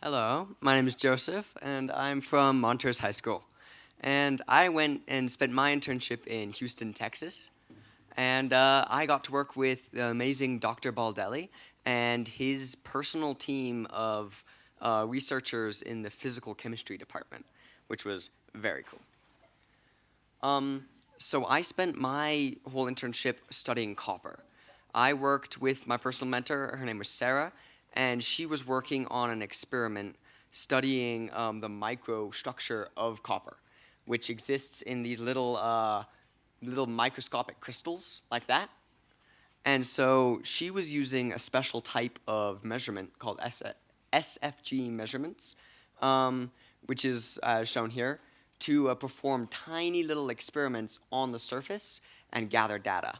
Hello, my name is Joseph, and I'm from Montrose High School. And I went and spent my internship in Houston, Texas. And I got to work with the amazing Dr. Baldelli and his personal team of researchers in the physical chemistry department, which was very cool. Um, so I spent my whole internship studying copper. I worked with my personal mentor. Her name was Sarah, and she was working on an experiment studying the microstructure of copper, which exists in these little microscopic crystals like that. And so she was using a special type of measurement called SFG measurements, which is shown here, to perform tiny little experiments on the surface and gather data.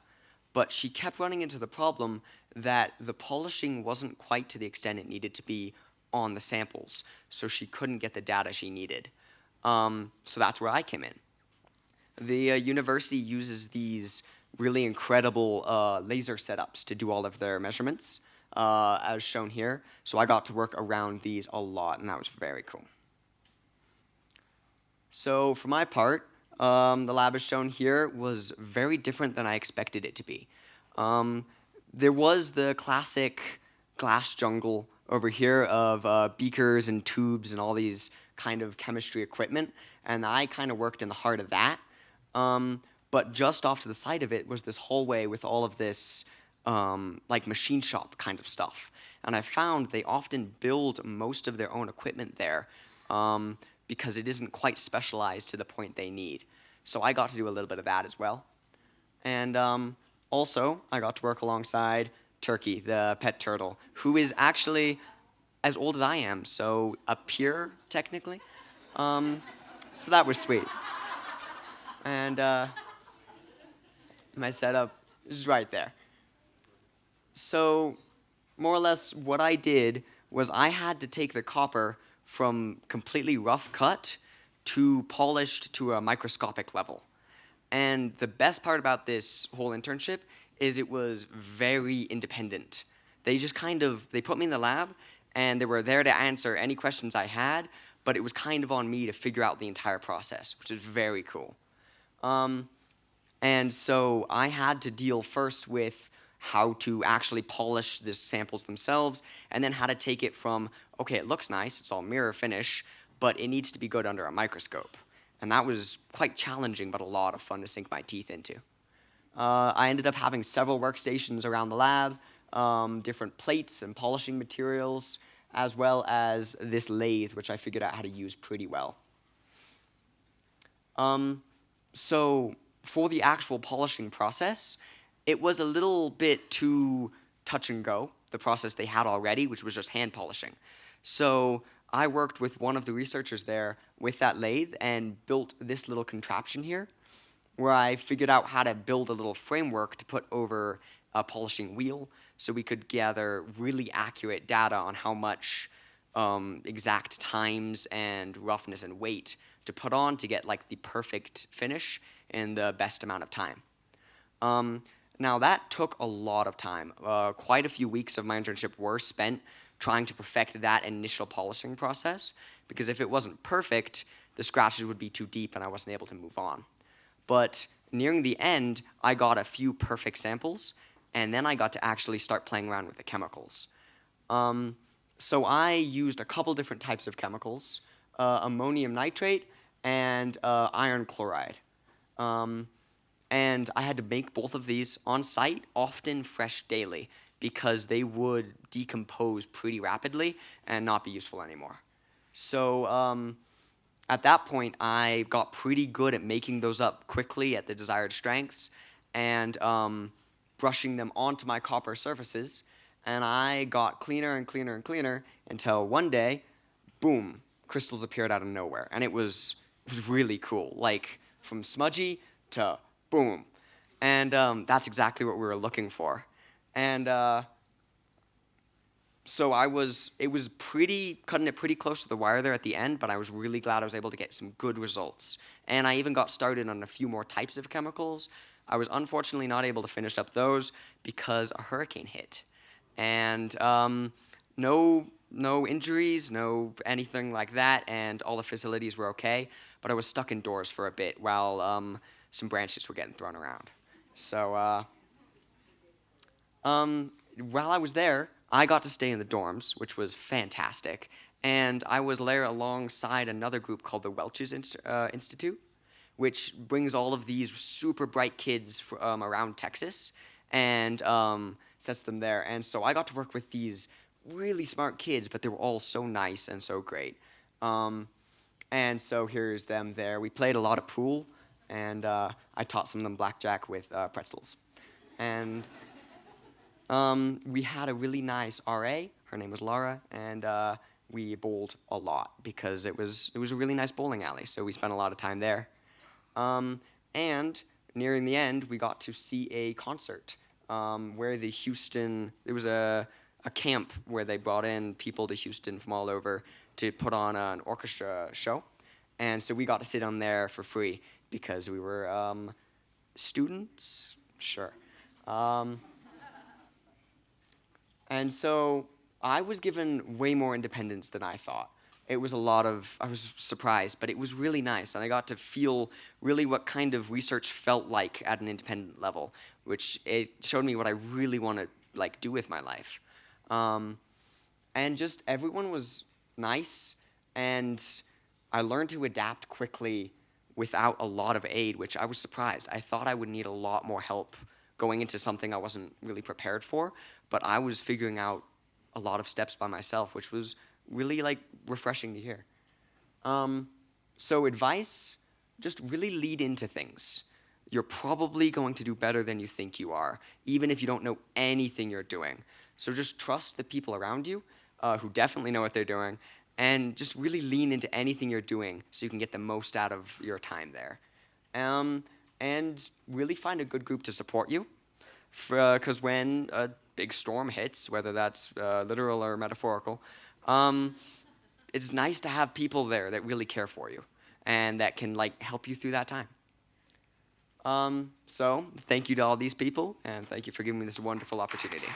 But she kept running into the problem that the polishing wasn't quite to the extent it needed to be on the samples, so she couldn't get the data she needed. So that's where I came in. The university uses these really incredible laser setups to do all of their measurements, as shown here. So I got to work around these a lot, and that was very cool. So for my part, the lab as shown here was very different than I expected it to be. Um, there was the classic glass jungle over here of beakers and tubes and all these kind of chemistry equipment, and I kind of worked in the heart of that. But just off to the side of it was this hallway with all of this like machine shop kind of stuff. And I found they often build most of their own equipment there because it isn't quite specialized to the point they need. So I got to do a little bit of that as well. And also, I got to work alongside Turkey, the pet turtle, who is actually as old as I am, so a peer, technically. Um, so that was sweet. And my setup is right there. So, more or less, what I did was I had to take the copper from completely rough cut to polished to a microscopic level. And the best part about this whole internship is it was very independent. They just kind of they put me in the lab and they were there to answer any questions I had, but it was kind of on me to figure out the entire process, which is very cool. Um, and so I had to deal first with how to actually polish the samples themselves, and then how to take it from, okay, it looks nice, it's all mirror finish, but it needs to be good under a microscope. And that was quite challenging, but a lot of fun to sink my teeth into. I ended up having several workstations around the lab, different plates and polishing materials, as well as this lathe, which I figured out how to use pretty well. Um, so for the actual polishing process, it was a little bit too touch and go, the process they had already, which was just hand polishing. So I worked with one of the researchers there with that lathe and built this little contraption here, where I figured out how to build a little framework to put over a polishing wheel so we could gather really accurate data on how much exact times and roughness and weight to put on to get like the perfect finish in the best amount of time. Um, Now that took a lot of time. Quite a few weeks of my internship were spent trying to perfect that initial polishing process because if it wasn't perfect, the scratches would be too deep and I wasn't able to move on. But nearing the end, I got a few perfect samples, and then I got to actually start playing around with the chemicals. Um, so I used a couple different types of chemicals, ammonium nitrate and iron chloride. Um, and I had to make both of these on site, often fresh daily, because they would decompose pretty rapidly and not be useful anymore. So at that point, I got pretty good at making those up quickly at the desired strengths and brushing them onto my copper surfaces. And I got cleaner and cleaner and cleaner until one day, boom, crystals appeared out of nowhere. And it was really cool. Like from smudgy to boom. And that's exactly what we were looking for. And so it was pretty, cutting it pretty close to the wire there at the end, but I was really glad I was able to get some good results. And I even got started on a few more types of chemicals. I was unfortunately not able to finish up those because a hurricane hit. And no no injuries, no anything like that, and all the facilities were okay. But I was stuck indoors for a bit while some branches were getting thrown around. So while I was there, I got to stay in the dorms, which was fantastic. And I was there alongside another group called the Institute, which brings all of these super bright kids around Texas and sets them there. And so I got to work with these really smart kids, but they were all so nice and so great. Um, and so here's them there. We played a lot of pool, and I taught some of them blackjack with pretzels. And we had a really nice RA. Her name was Laura, and we bowled a lot because it was a really nice bowling alley. So we spent a lot of time there. And nearing the end, we got to see a concert where the Houston. There was a camp where they brought in people to Houston from all over to put on an orchestra show, and so we got to sit on there for free because we were students. Sure. Um, And so I was given way more independence than I thought. It was a lot of, I was surprised, but it was really nice. And I got to feel really what kind of research felt like at an independent level, which it showed me what I really want to like do with my life. Um, and just everyone was nice, and I learned to adapt quickly without a lot of aid, which I was surprised. I thought I would need a lot more help going into something I wasn't really prepared for, but I was figuring out a lot of steps by myself, which was really like refreshing to hear. Um, so advice, just really lead into things. You're probably going to do better than you think you are, even if you don't know anything you're doing. So just trust the people around you who definitely know what they're doing, and just really lean into anything you're doing so you can get the most out of your time there. Um, and really find a good group to support you, because when a big storm hits, whether that's literal or metaphorical, um, it's nice to have people there that really care for you and that can like help you through that time. So thank you to all these people, and thank you for giving me this wonderful opportunity.